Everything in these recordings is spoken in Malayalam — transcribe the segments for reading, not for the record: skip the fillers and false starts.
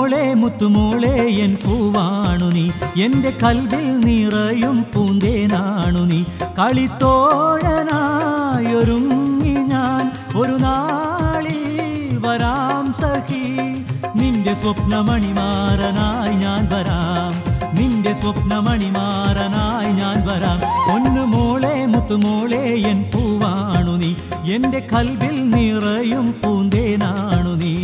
പൊന്നുമോളെ മുത്തുമോളെ എൻ പൂവാണു നീ, എൻ്റെ കൽവിൽ നിറയും പൂന്തേനാണു നീ. കളിത്തോഴനായൊരുങ്ങി ഞാൻ ഒരു നാളിൽ വരാം സഖി, നിന്റെ സ്വപ്നമണിമാരനായി ഞാൻ വരാം, നിന്റെ സ്വപ്നമണിമാരനായി ഞാൻ വരാം. പൊന്നുമോളെ മുത്തുമോളെ എൻ പൂവാണു നീ, എൻ്റെ കൽവിൽ നിറയും പൂന്തേനാണു നീ.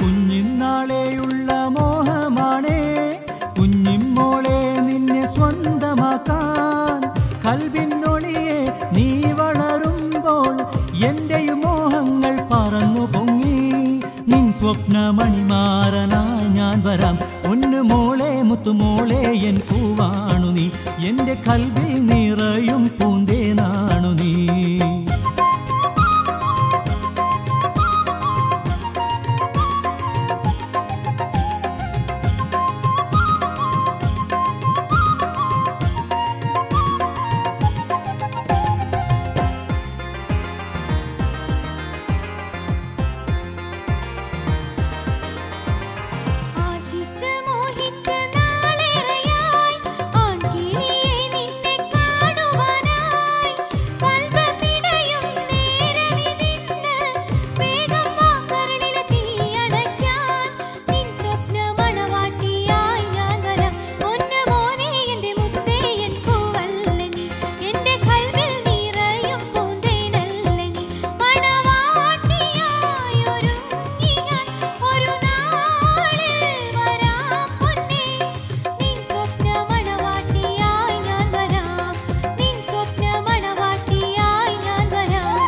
കുഞ്ഞിന്നാളെയുള്ള മോഹമാണേ കുഞ്ഞിമ്മോളെ നിന്നെ സ്വന്തമാക്കാൻ, കൽവിനൊളിയെ നീ വളരുമ്പോൾ എന്റെയും മോഹങ്ങൾ പറന്നു പൊങ്ങി, നിൻ സ്വപ്നമണിമാരനായി ഞാൻ വരാം. പൊന്നുമോളെ മുത്തുമോളെ എൻ പൂവാണു നീ, എൻ്റെ കൽവിൽ നിറയും പൂന്തേനാണു നീ.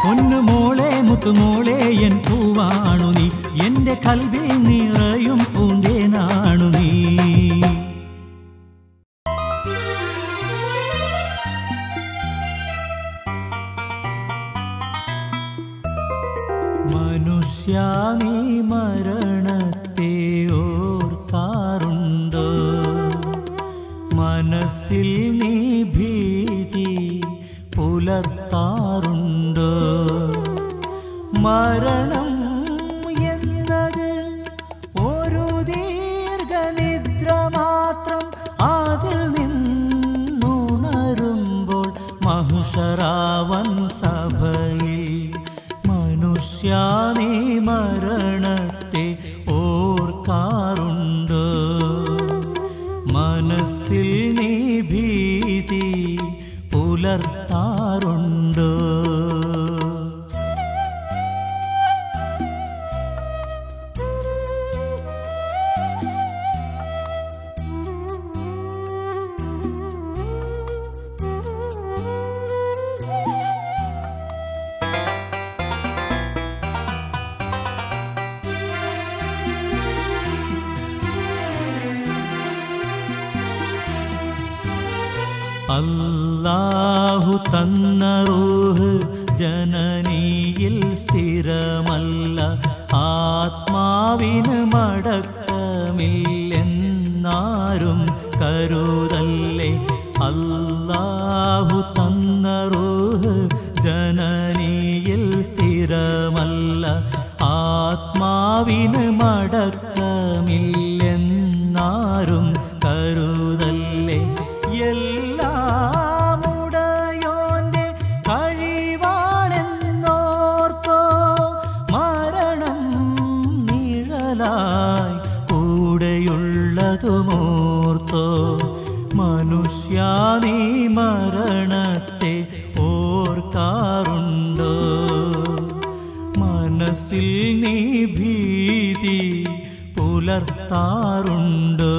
പൊന്നുമോളെ മുത്തുമോളെ എൻ പൂവാണു നീ, എൻ്റെ കൽവിൽ നിറയും പൂന്തേനാണു നീ. മനുഷ്യാ നീ മരണത്തെ ഓർക്കാറുണ്ടോ, മനസ്സിൽ നീ ഭീതി പുലർത്താറുണ്ടോ. മരണം എന്നത് ഒരു ദീർഘനിദ്ര മാത്രം, അതിൽ നിന്നുണരുമ്പോൾ മഹ്ശറാവൻ സഭയിൽ. മനുഷ്യാ നീ മരണത്തെ ഓർക്കാറുണ്ടോ, മനസ്സിൽ നീ ഭീതി പുലർത്താറുണ്ടോ. അല്ലാഹു തന്ന റൂഹ് ജനനിയിൽ സ്ഥിരമല്ല, ആത്മാവിന് മടക്കമില്ലെന്നാരും കരുതല്ലേ. അല്ലാഹു തന്ന റൂഹ് ജനനിയിൽ സ്ഥിരമല്ല, ആത്മാവിന് മടക്കമില്ലെന്നാരും കരുതല്ലേ. എല്ലാമുടയോന്റെ കഴിവാണെന്നോർത്തോ, മരണം നിഴലായി കൂടെയുള്ളതുമോർത്തോ. മനുഷ്യാ നീ മരണത്തെ ഓർക്കാറുണ്ടോ, മനസ്സിൽ നീ ഭീതി പുലർത്താറുണ്ടോ.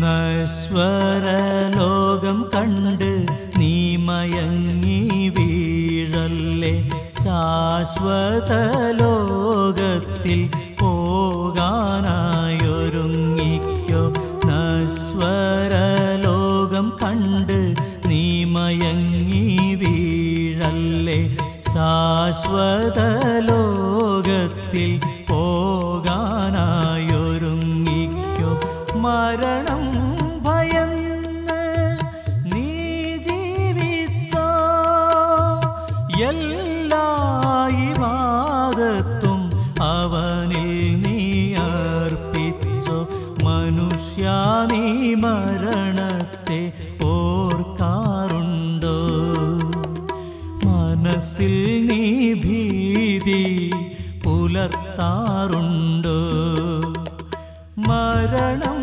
നശ്വരലോകം കണ്ട് നീ മയങ്ങി വീഴല്ലേ, ശാശ്വത ലോകത്തിൽ പോകാനായൊരുങ്ങിക്കോ. നശ്വരലോകം കണ്ട് നീ മയങ്ങി വീഴല്ലേ, ശാശ്വത ലോകത്തിൽ പോകാനായൊരുങ്ങിക്കോ. മരണം ഭയന്ന് നീ ജീവിച്ചോ, എല്ലാ ഇബാദത്തും അവനിൽ നീ അർപ്പിച്ചോ. മനുഷ്യ നീ മരണത്തെ ഓർക്കാറുണ്ടോ, മനസ്സിൽ നീ ഭീതി പുലർത്താറുണ്ടോ. മരണം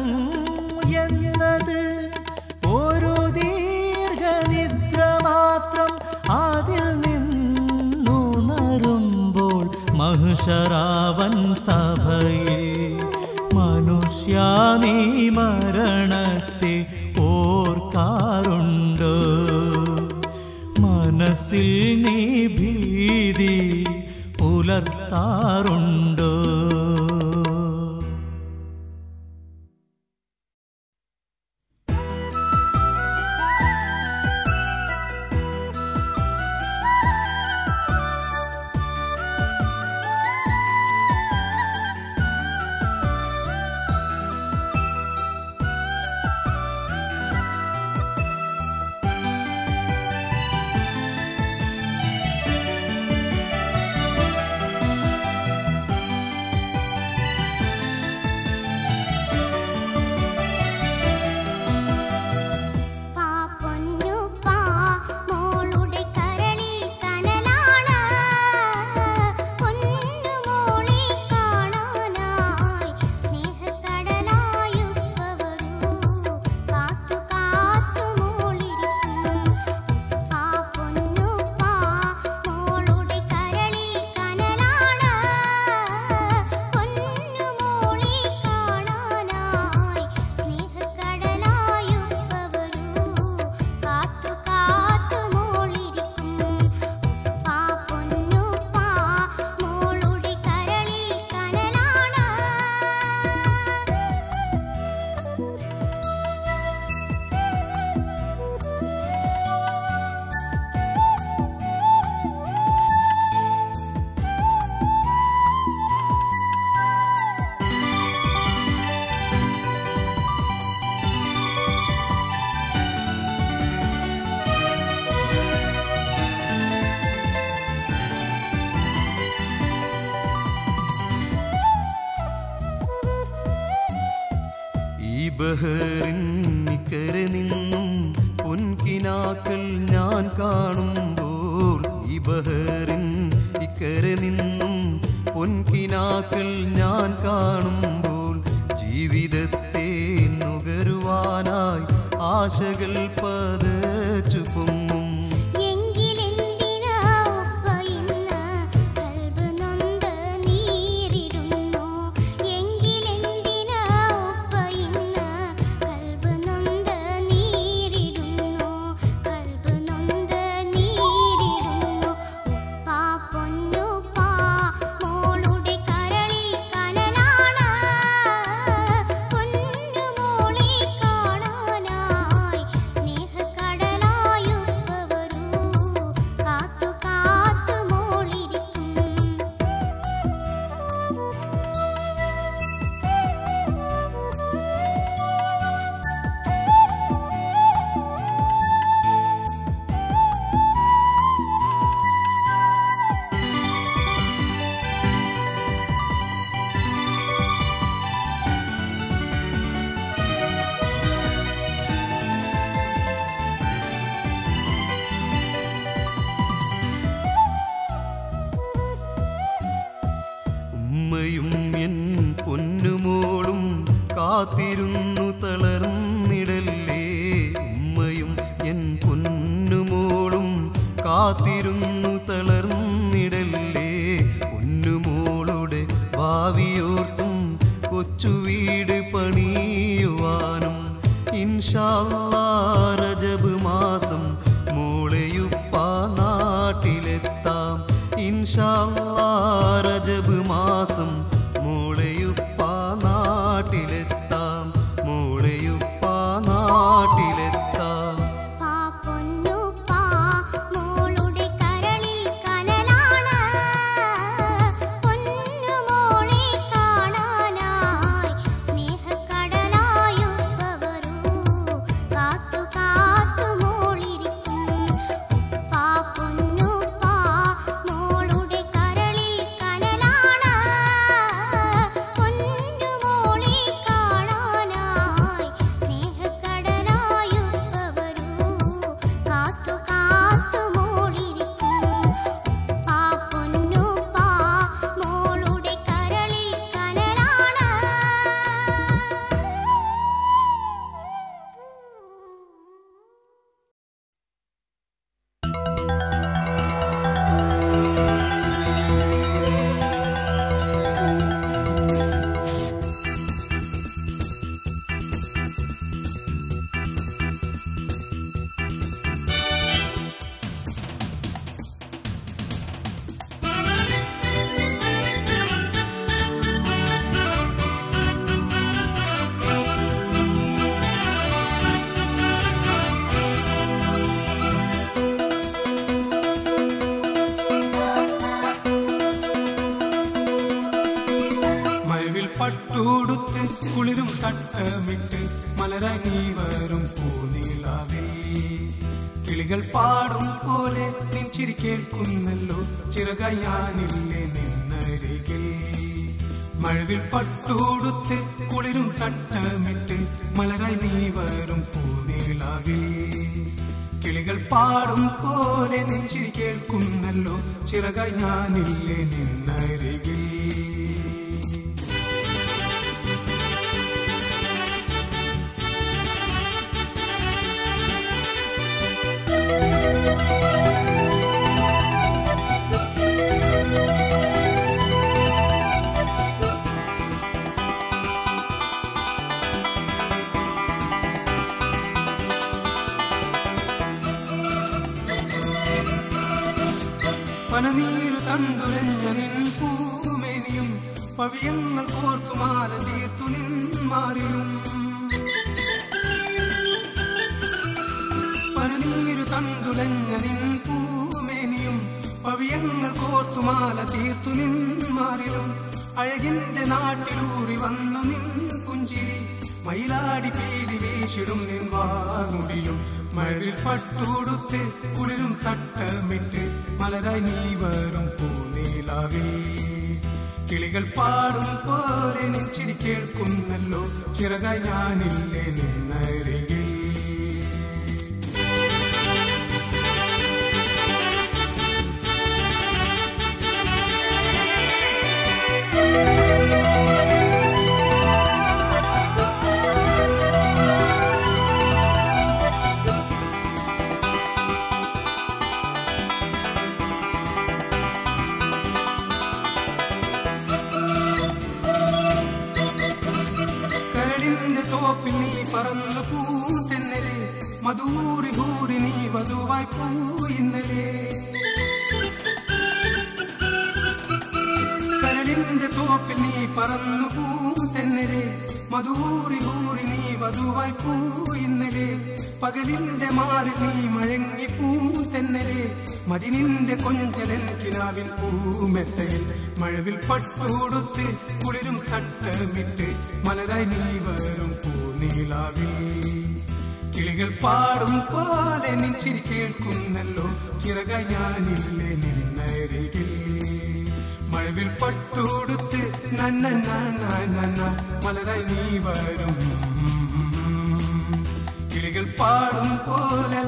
എന്നത് ഒരു ദീർഘനിദ്ര മാത്രം, അതിൽ നിന്നുണരുമ്പോൾ മഹ്ശറാവൻ സഭയിൽ. മനുഷ്യ നീ മരണത്തെ ഓർക്കാറുണ്ടോ, മനസ്സിൽ നീ ഭീതി പുലർത്താറുണ്ടോ. ബഹറിനിക്കരെ നിന്നും പൊൻകിനാക്കൾ ഞാൻ കാണുമ്പോൾ, ഈ ബഹറിൻ ഇക്കരെ നിന്നും പൊൻകിനാക്കൾ ഞാൻ കാണുമ്പോൾ, ജീവിതത്തെ നുകരുവാനായി ആശകൾ പതച്ചു പൊങ്ങും. ഉമ്മയും എൻ പൊന്നുമോളും കാത്തിരുന്നു തളർന്നിടല്ലേ, ഉമ്മയും എൻ പൊന്നുമോളും കാത്തിരുന്നു തളർന്നിടല്ലേ. പൊന്നുമോളുടെ ഭാവിയോർത്തും കൊച്ചു വീട് പണിയുവാനും ഇൻഷാ അല്ലാഹ് റജബ് മാസം മോളെയുപ്പ നാട്ടിലെത്താം. ഇൻഷാ അല്ലാഹ് റജബ് മാസം മോളെയുപ്പ നാട്ടിലെത്താം. മോളെയുപ്പ നാട്ടിലെത്താം. പട്ടൂടുത്ത് കുളിരും തട്ടമിട്ട് മലരായി നീ വരും പൂനിലാവിൽ കിളികൾ പാടും പോലെ നിൻചിരി കേൾക്കുന്നല്ലോ ചിറകായി ഞാനില്ലേ നിന്നരികിൽ. മഴവിൽ പട്ടൂടുത്ത് കുളിരും തട്ടമിട്ട് മലരായി നീ വരും പൂനിലാവിൽ കിളികൾ പാടും പോലെ നിൻചിരി കേൾക്കുന്നല്ലോ ചിറകായി ഞാനില്ലേ നിന്നരികിൽ. പനനീരു തണ്ടുലഞ്ഞ നിൻ പൂമേനിയും പവിയങ്ങൾ കോർത്തുമാല തീർത്തു നിന്മാറിലും. പനനീരു തണ്ടുലഞ്ഞ നിൻ പൂമേനിയും പവിയങ്ങൾ കോർത്തുമാല തീർത്തു നിന്മാറിലും. അഴകിന്റെ നാട്ടിലൂറി വന്നു നിൻ പുഞ്ചിരി മയിലാടി പീടി വീശിടും നിൻ വാമുടിയും. മഴവിൽ പട്ടൂടുത്ത് കുളിരും തട്ടമിട്ട് മലരായി നീ വരും പൂനിലാവിൽ കിളികൾ പാടും പോലെ നിൻചിരി കേൾക്കുന്നല്ലോ ചിറകായി ഞാനില്ലേ നിന്നരികിൽ. തോപ്പിൽ നീ പറന്നു പൂത്തെന്നലെ മധൂരി ഭൂരി നീ വധുവായി പൂയിന്നലെ. കരളിന്റെ തോപ്പിൽ നീ പറന്നു പൂത്തെന്നലെ മധൂരി ഭൂരി നീ വധുവായി പൂയിന്നലെ. പകലിന്റെ മാറിൽ നീ മഴങ്ങി പൂത്തെന്നലെ മദിനിന്റെ കൊഞ്ചലൻ കിനാവിൻ പൂമെത്തയിൽ. മഴവിൽ പട്ടൂടുത്ത് കുളിരും തട്ടമിട്ട് മലരായി നീ വരും പൂനിലാവിൽ കിളികൾ പാടും പോലെ നിൻചിരി കേൾക്കുന്നല്ലോ ചിറകായി ഞാനില്ലേ നിന്നരികിൽ. മഴവിൽ പട്ടൂടുത്ത് നന്ന മലരായി നീ വരും കിളികൾ പാടും പോലെ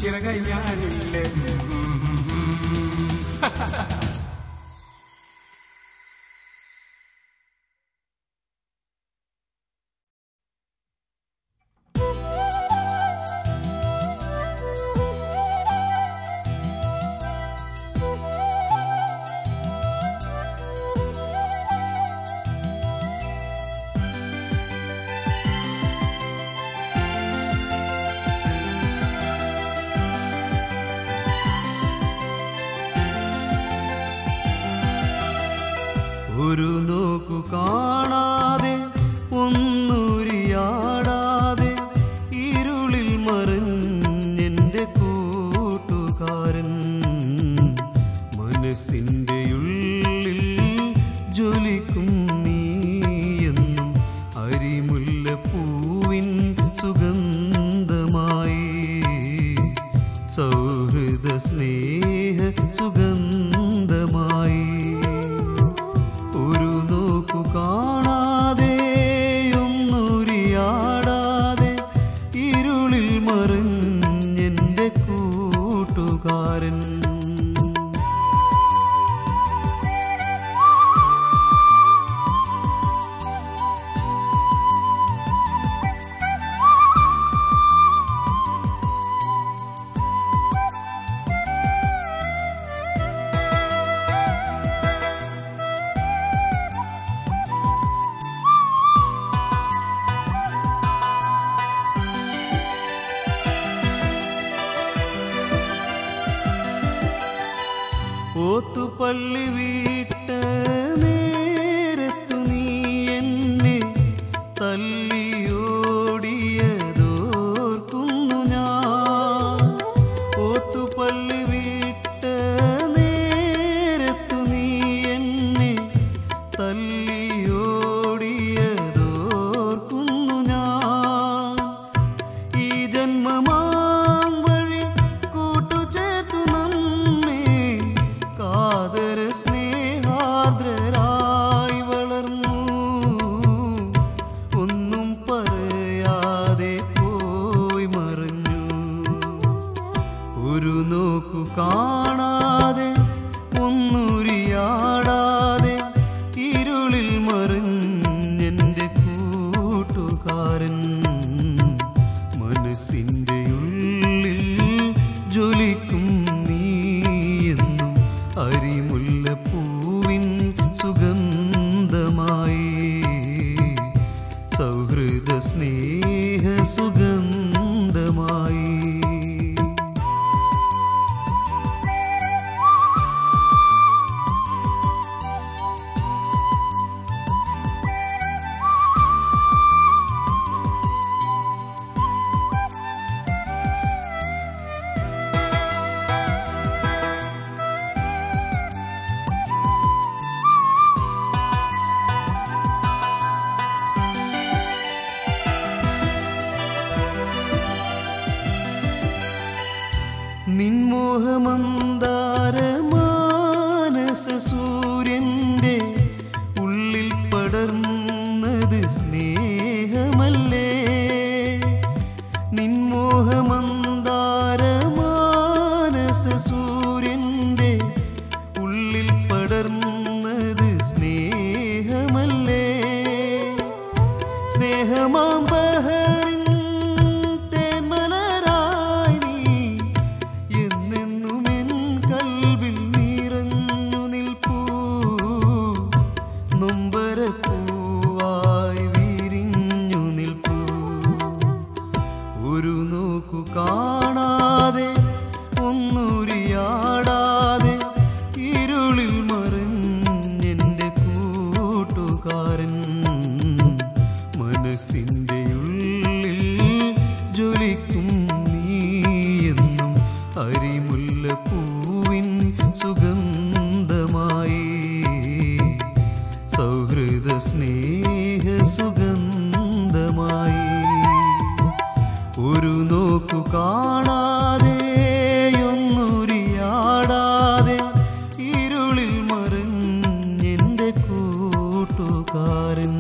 ചിറകായി ഞാനില്ലേ. ഒരു നോക്കു കാണാതെ ഒന്നുരിയാടാതെ ഇരുളിൽ മറിഞ്ഞെൻ്റെ കൂട്ടുകാരൻ മനസ്സിൻ്റെ ഉള്ളിൽ ജ്വലിക്കും നീയെന്നും അരിമുല്ലപ്പൂവിൻ സുഗന്ധമായി സൗഹൃദ സ്നേഹ സുഗന്ധമായി ഒരു നോക്കു കാണാതെ ഒന്നുരിയാടാതെ ഇരുളിൽ മറിഞ്ഞെൻ്റെ കൂട്ടുകാരൻ ഓത്തുപള്ളി വീട്ട നേരത്തു നീ എന്നെ തല്ലിയോടിയതോർക്കുന്നു ഞാൻ ഓത്തുപള്ളി വീട്ട നേരത്തു നീ എന്നെ തല്ലിയോടിയതോർക്കുന്നു ഞാൻ ഈ ജന്മമാം വഴി കൂട്ടുചേർത്തു നമ്മെ കാതര സ്നേഹാർദ്രരായി വളർന്നു ഒന്നും പറയാതെ പോയി മറഞ്ഞു ഒരു നോക്കു കാണാതെ ഒന്നുരിയാടാതെ ഇരുളിൽ മറിഞ്ഞെൻ്റെ കൂട്ടുകാരൻ മനസ്സിൻ്റെ ഉള്ളിൽ ജ്വലിക്കും നീയെന്നും അരിമുല്ലപ്പൂവിൻ സുഗന്ധമായി സൗഹൃദ സ്നേഹ സുഗന്ധമായി നിൻമോഹമന്ദാര മാനസ സൂര്യൻ്റെ ഉള്ളിൽ പടർന്നത് സ്നേഹമല്ലേ നിൻമോഹമന്ദാര മാനസ സൂര്യൻ്റെ ഉള്ളിൽ പടർന്നത് സ്നേഹമല്ലേ സ്നേഹമാം ബഹറിൻ തേന്മലരായി നീ എന്നെന്നുമെൻ കൽവിൽ നിറഞ്ഞു നിൽപ്പൂ നൊമ്പരപ്പൂവായി വിരിഞ്ഞു നിൽപ്പൂ ഒരു നോക്കു കാണാതെ ഒന്നുരിയാടാതെ ഇരുളിൽ മറിഞ്ഞെൻ്റെ കൂട്ടുകാരൻ മനസ്സിൻ്റെ ഉള്ളിൽ ജ്വലിക്കും നീയെന്നും അരിമുല്ലപ്പൂവിൻ സുഗന്ധമായി സൗഹൃദ സ്നേഹ സുഗന്ധമായി ഒരു നോക്കു കാണാതെ ഒന്നുരിയാടാതെ ഇരുളിൽ മറിഞ്ഞെൻ്റെ കൂട്ടുകാരൻ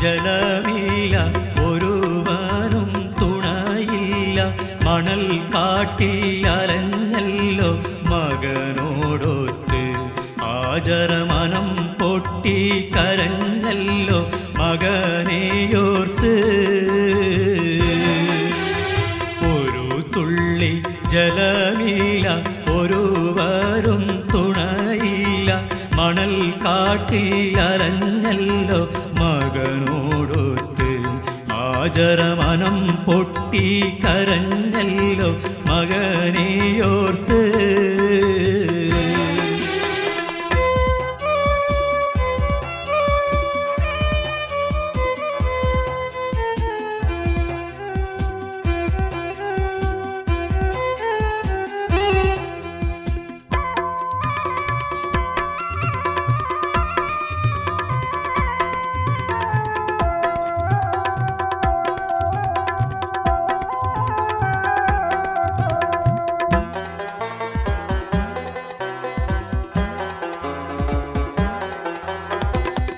ജലമില്ല ഒരുവനും തുണയില്ല മണൽ കാട്ടിൽ അലഞ്ഞല്ലോ മകനോടൊത്ത് ആചരമനം പൊട്ടി കരഞ്ഞല്ലോ മകനെയോർത്ത് ഒരു തുള്ളി ജലമില്ല ഒരുവരും തുണയില്ല മണൽ കാട്ടിൽ അലഞ്ഞല്ലോ മകനോടൊത്ത് ആചരമനം പൊട്ടി കരഞ്ഞല്ലോ മകനെയോർത്ത്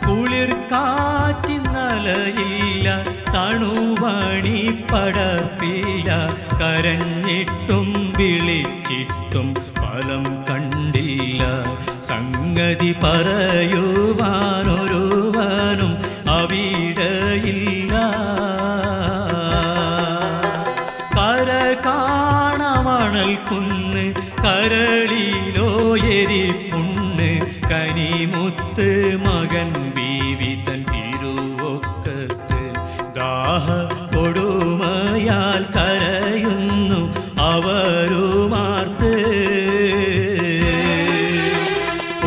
കുളിർ കാറ്റിന്നലയില്ല തണുവണി പടപ്പില്ല കരഞ്ഞിട്ടും വിളിച്ചിട്ടും ഫലം കണ്ടില്ല സംഗതി പറയുവാനൊരുവനും അവിടെയില്ല കര കാണമണൽ കുന്ന് കരളിലോ എരിപ്പുണ്ണ് കനിമുത്ത് മകൻ ബീവി തൻ തിരുവൊക്കത്ത് ദാഹ കൊടുമയാൽ കരയുന്നു അവരുമാർത്ത്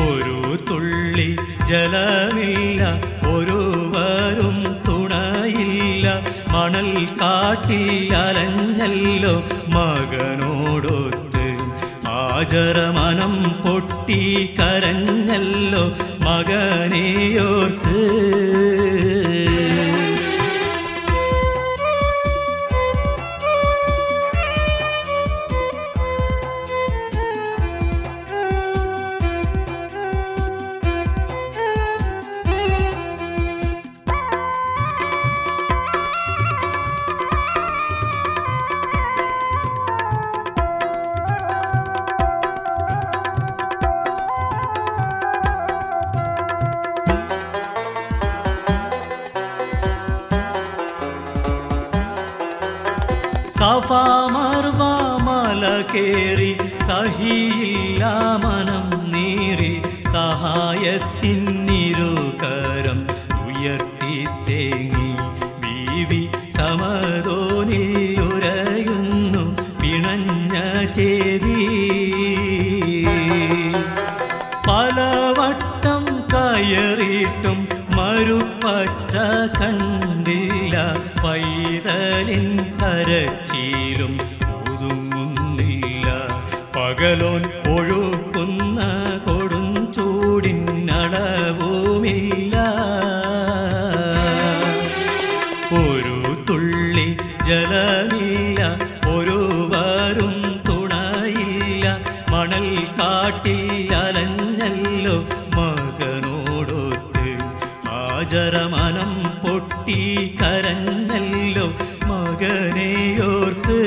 ഒരു തുള്ളി ജലമില്ല ഒരുവരും തുണയില്ല മണൽ കാട്ടിൽ അലഞ്ഞല്ലോ മകനോടൊത്ത് ആചരമനം പൊട്ടി കരഞ്ഞല്ലോ മകനെയോർത്ത് സഫാ മർവ മല കേറി സഹിയില്ല മനം നീറി സഹായത്തിനിരുകരം ഉയർത്തി തേങ്ങി ബീവി സമതോനിൽ ഉരയുന്നു പിണഞ്ഞ ചേതി പലവട്ടം കയറിയിട്ടും മരുപ്പച്ച കണ്ടില്ല പൈതലിൻ കരച്ചിലും ഒതുങ്ങുന്നില്ല പകലോൻ ഒഴുക്കുന്ന കൊടും ചൂടിനളവുമില്ല ഒരു തുള്ളി ജലമില്ല ഒരുവരും തുണയില്ല മണൽ കാട്ടിൽ അലഞ്ഞല്ലോ മകനോടൊത്ത് ആചരമനം പൊട്ടി കരഞ്ഞല്ലോ മകനെയോർത്ത്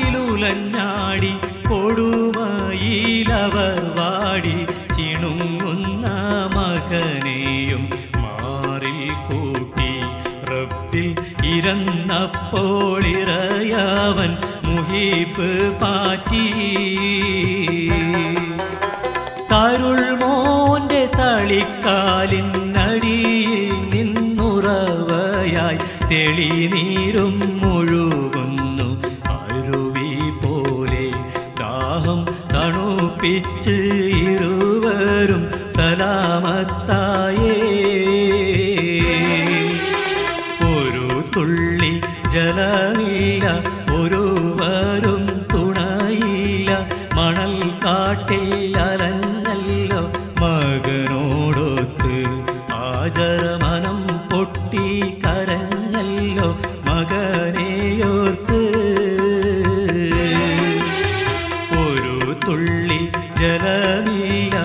ചുടുകാട്ടിലുലഞ്ഞാടി കൊടുമയിലവർ വാടി ചിണുങ്ങുന്ന മകനെയും മാറിൽ കൂട്ടി റബ്ബിൽ ഇരന്നപ്പോൾ ഇറയവൻ മുഹീബ് പാറ്റി തരുൾ മോന്റെ തളിക്കാലിനടിയിൽ നിന്നുറവയായി തെളിനീരും മുഴുകുന്നു അരുവി പോലെ ദാഹം തണുപ്പിൽ ഒപ്പിച്ച് ഇരുവരും സലാമത്തായേ. ഒരു തുള്ളി ജലമില്ല, ഒരുവരും തുണയില്ല, മണൽ കാട്ടിൽ അലഞ്ഞല്ലോ മകനോടൊത്ത്. ആചരമനം പൊട്ടി കരഞ്ഞല്ലോ മകനെയോർത്ത്. ഒരു തുള്ളി ജലമില്ല,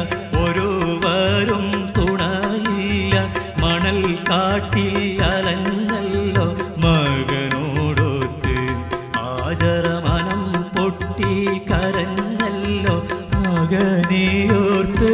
ഒരുവരും തുണയില്ല, മണൽ കാട്ടിൽ അലഞ്ഞല്ലോ മകനോടൊത്ത്. ആചരമനം പൊട്ടി കരഞ്ഞല്ലോ മകനെയോർത്ത്.